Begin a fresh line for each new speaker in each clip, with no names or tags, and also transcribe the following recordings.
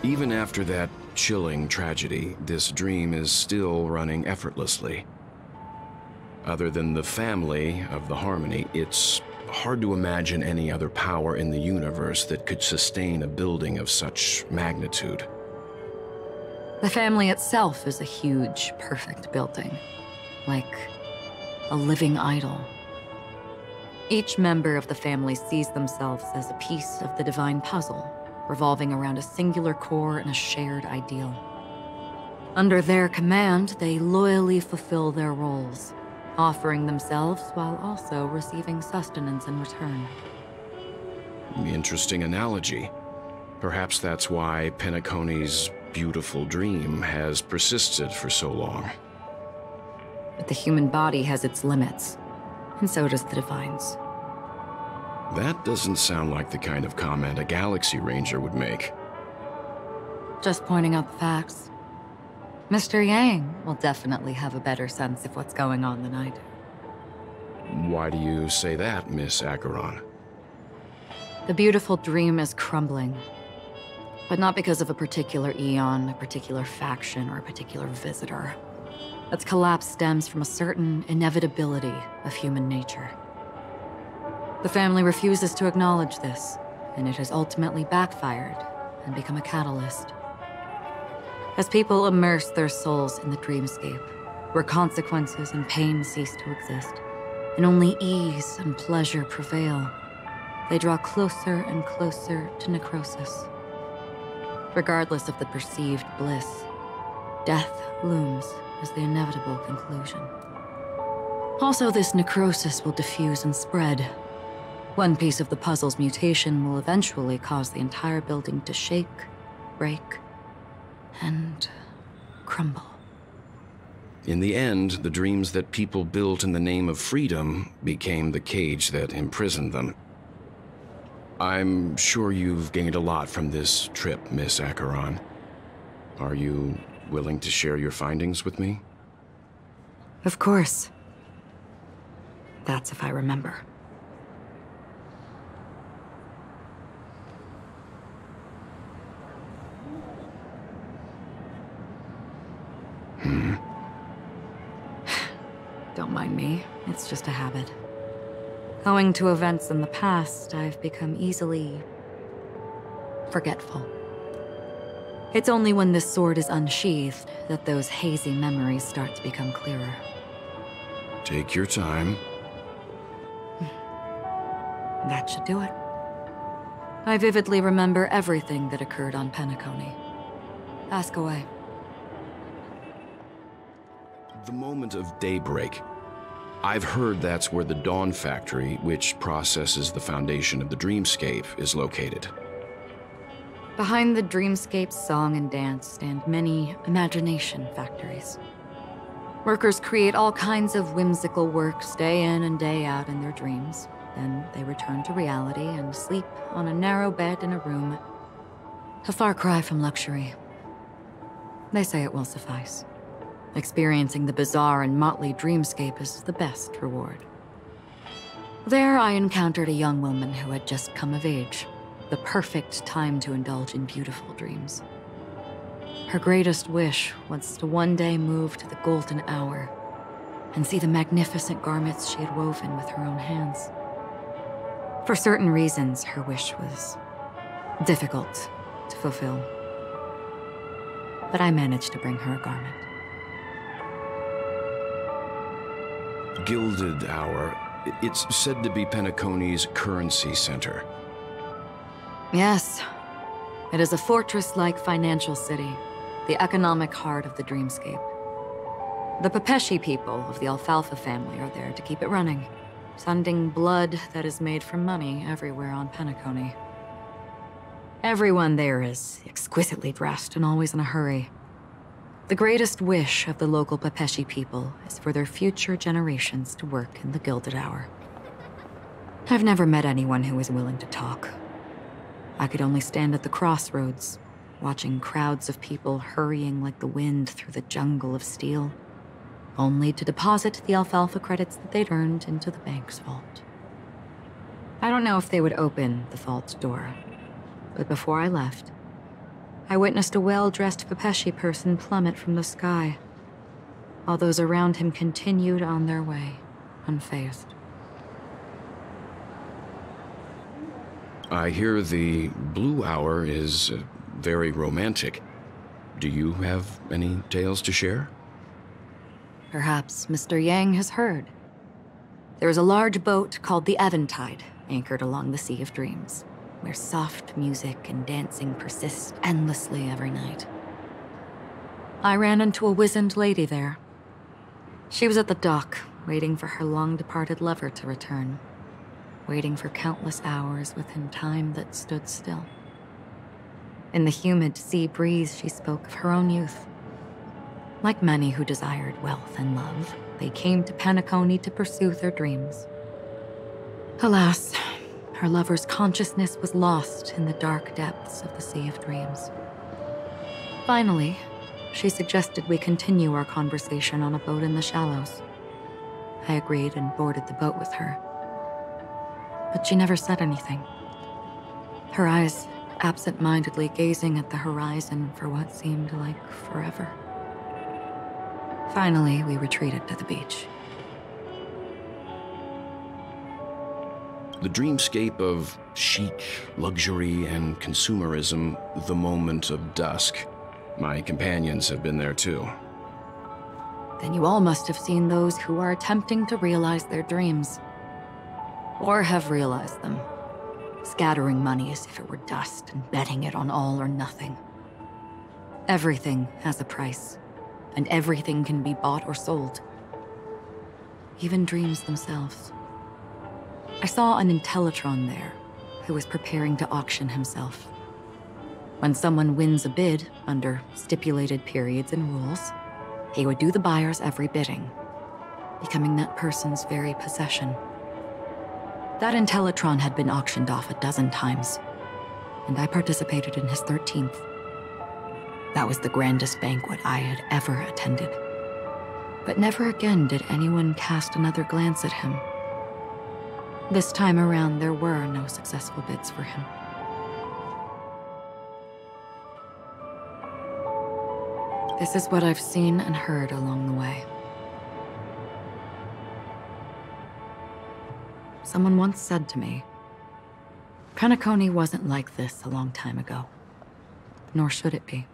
Even after that chilling tragedy, this dream is still running effortlessly. Other than the family of the Harmony, it's hard to imagine any other power in the universe that could sustain a building of such magnitude.
The family itself is a huge, perfect building. Like a living idol. Each member of the family sees themselves as a piece of the divine puzzle, revolving around a singular core and a shared ideal. Under their command, they loyally fulfill their roles, offering themselves while also receiving sustenance in return.
Interesting analogy. Perhaps that's why Penacony's beautiful dream has persisted for so long.
But the human body has its limits, and so does the Divine's.
That doesn't sound like the kind of comment a Galaxy Ranger would make.
Just pointing out the facts. Mr. Yang will definitely have a better sense of what's going on than I do.
Why do you say that, Miss Acheron?
The beautiful dream is crumbling. But not because of a particular eon, a particular faction, or a particular visitor. Its collapse stems from a certain inevitability of human nature. The family refuses to acknowledge this, and it has ultimately backfired and become a catalyst. As people immerse their souls in the dreamscape, where consequences and pain cease to exist, and only ease and pleasure prevail, they draw closer and closer to necrosis. Regardless of the perceived bliss, death looms as the inevitable conclusion. Also, this necrosis will diffuse and spread. One piece of the puzzle's mutation will eventually cause the entire building to shake, break, and crumble.
In the end, the dreams that people built in the name of freedom became the cage that imprisoned them. I'm sure you've gained a lot from this trip, Miss Acheron. Are you willing to share your findings with me?
Of course. That's if I remember. Don't mind me. It's just a habit. Owing to events in the past, I've become easily forgetful. It's only when this sword is unsheathed that those hazy memories start to become clearer.
Take your time.
That should do it. I vividly remember everything that occurred on Penacony. Ask away.
The moment of daybreak. I've heard that's where the Dawn Factory, which processes the foundation of the dreamscape, is located.
Behind the dreamscape's song and dance stand many imagination factories. Workers create all kinds of whimsical works day in and day out in their dreams. Then they return to reality and sleep on a narrow bed in a room. A far cry from luxury. They say it will suffice. Experiencing the bizarre and motley dreamscape is the best reward. There I encountered a young woman who had just come of age. The perfect time to indulge in beautiful dreams. Her greatest wish was to one day move to the golden hour and see the magnificent garments she had woven with her own hands. For certain reasons, her wish was difficult to fulfill. But I managed to bring her a garment.
Gilded Hour. It's said to be Penacony's currency center.
Yes. It is a fortress-like financial city, the economic heart of the dreamscape. The Pepeshi people of the Alfalfa family are there to keep it running, sending blood that is made from money everywhere on Penacony. Everyone there is exquisitely dressed and always in a hurry. The greatest wish of the local Pepeshi people is for their future generations to work in the Gilded Hour. I've never met anyone who is willing to talk. I could only stand at the crossroads, watching crowds of people hurrying like the wind through the jungle of steel, only to deposit the alfalfa credits that they'd earned into the bank's vault. I don't know if they would open the vault door, but before I left, I witnessed a well-dressed Pepeshi person plummet from the sky, while those around him continued on their way, unfazed.
I hear the Blue Hour is very romantic. Do you have any tales to share?
Perhaps Mr. Yang has heard. There is a large boat called the Eventide, anchored along the Sea of Dreams, where soft music and dancing persist endlessly every night. I ran into a wizened lady there. She was at the dock, waiting for her long-departed lover to return, waiting for countless hours within time that stood still. In the humid sea breeze, she spoke of her own youth. Like many who desired wealth and love, they came to Penacony to pursue their dreams. Alas, her lover's consciousness was lost in the dark depths of the Sea of Dreams. Finally, she suggested we continue our conversation on a boat in the shallows. I agreed and boarded the boat with her. But she never said anything. Her eyes absent-mindedly gazing at the horizon for what seemed like forever. Finally, we retreated to the beach.
The dreamscape of chic, luxury, and consumerism, the moment of dusk. My companions have been there too.
Then you all must have seen those who are attempting to realize their dreams. Or have realized them. Scattering money as if it were dust and betting it on all or nothing. Everything has a price, and everything can be bought or sold. Even dreams themselves. I saw an Intellitron there, who was preparing to auction himself. When someone wins a bid under stipulated periods and rules, he would do the buyer's every bidding, becoming that person's very possession. That Intellitron had been auctioned off 12 times, and I participated in his 13th. That was the grandest banquet I had ever attended. But never again did anyone cast another glance at him. This time around, there were no successful bids for him. This is what I've seen and heard along the way. Someone once said to me, Penacony wasn't like this a long time ago, nor should it be.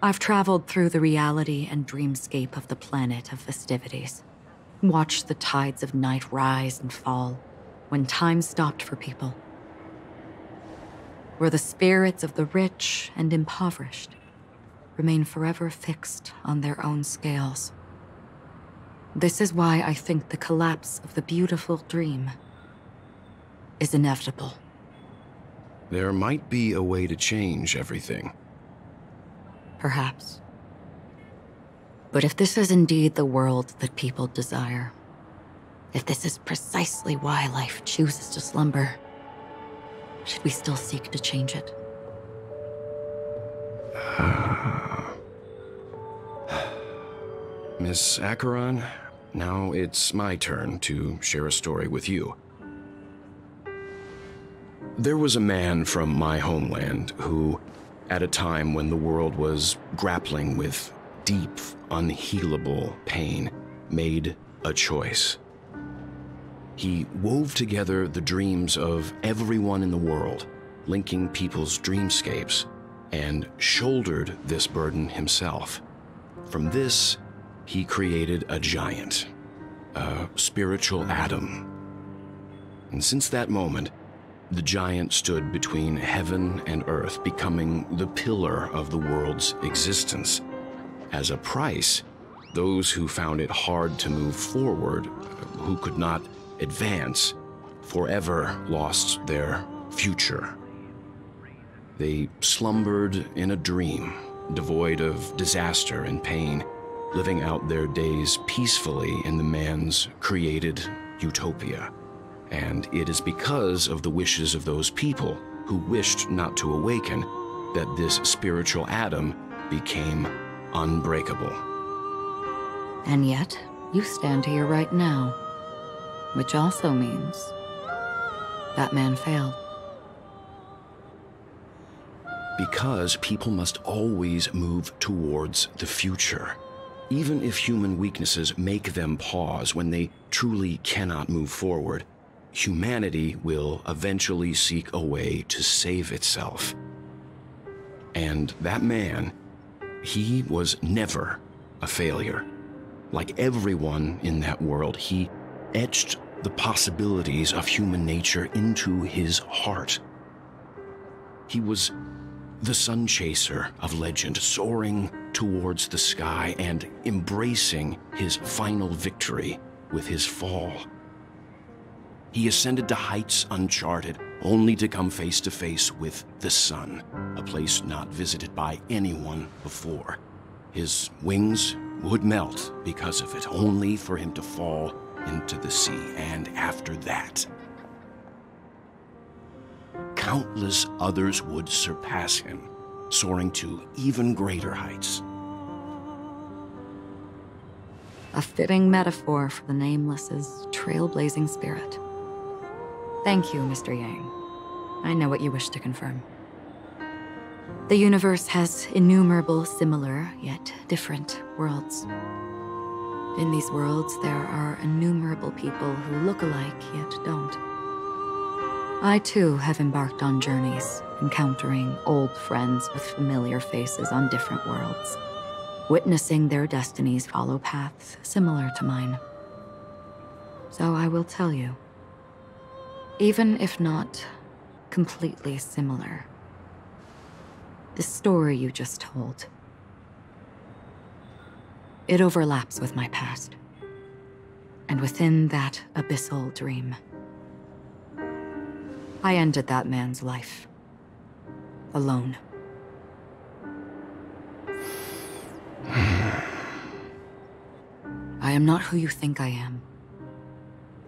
I've traveled through the reality and dreamscape of the planet of festivities, watched the tides of night rise and fall when time stopped for people, where the spirits of the rich and impoverished remain forever fixed on their own scales. This is why I think the collapse of the beautiful dream is inevitable.
There might be a way to change everything.
Perhaps. But if this is indeed the world that people desire, if this is precisely why life chooses to slumber, should we still seek to change it?
Miss Acheron, now it's my turn to share a story with you. There was a man from my homeland who, at a time when the world was grappling with deep, unhealable pain, made a choice. He wove together the dreams of everyone in the world, linking people's dreamscapes, and shouldered this burden himself. From this, he created a giant, a spiritual atom. And since that moment, the giant stood between heaven and earth, becoming the pillar of the world's existence. As a price, those who found it hard to move forward, who could not advance, forever lost their future. They slumbered in a dream, devoid of disaster and pain, living out their days peacefully in the man's created utopia. And it is because of the wishes of those people who wished not to awaken that this spiritual atom became unbreakable.
And yet, you stand here right now, which also means that man failed.
Because people must always move towards the future. Even if human weaknesses make them pause when they truly cannot move forward, humanity will eventually seek a way to save itself. And that man, he was never a failure. Like everyone in that world, he etched the possibilities of human nature into his heart. He was the sun chaser of legend, soaring towards the sky and embracing his final victory with his fall. He ascended to heights uncharted, only to come face to face with the sun, a place not visited by anyone before. His wings would melt because of it, only for him to fall into the sea. And after that, countless others would surpass him, soaring to even greater heights.
A fitting metaphor for the Nameless's trailblazing spirit. Thank you, Mr. Yang. I know what you wish to confirm. The universe has innumerable similar, yet different worlds. In these worlds, there are innumerable people who look alike, yet don't. I, too, have embarked on journeys, encountering old friends with familiar faces on different worlds, witnessing their destinies follow paths similar to mine. So I will tell you, even if not completely similar, the story you just told, it overlaps with my past. And within that abyssal dream, I ended that man's life. Alone. I am not who you think I am.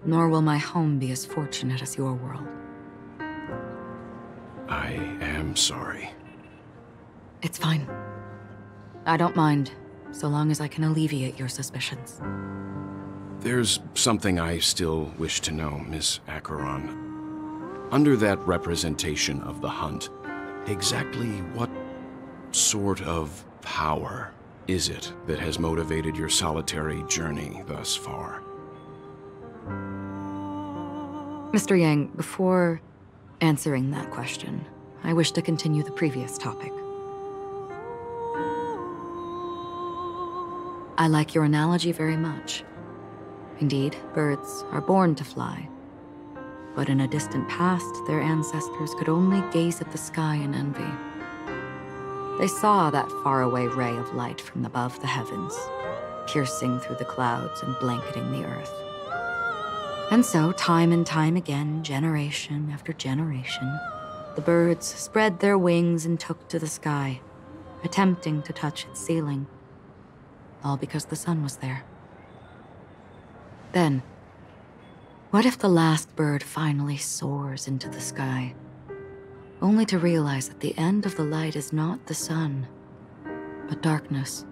Nor will my home be as fortunate as your world.
I am sorry.
It's fine. I don't mind, so long as I can alleviate your suspicions.
There's something I still wish to know, Miss Acheron. Under that representation of the hunt, exactly what sort of power is it that has motivated your solitary journey thus far?
Mr. Yang, before answering that question, I wish to continue the previous topic. I like your analogy very much. Indeed, birds are born to fly. But in a distant past, their ancestors could only gaze at the sky in envy. They saw that faraway ray of light from above the heavens, piercing through the clouds and blanketing the earth. And so, time and time again, generation after generation, the birds spread their wings and took to the sky, attempting to touch its ceiling, all because the sun was there. Then, what if the last bird finally soars into the sky, only to realize that the end of the light is not the sun, but darkness?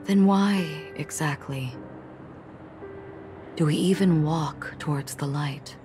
Then why, exactly, do we even walk towards the light?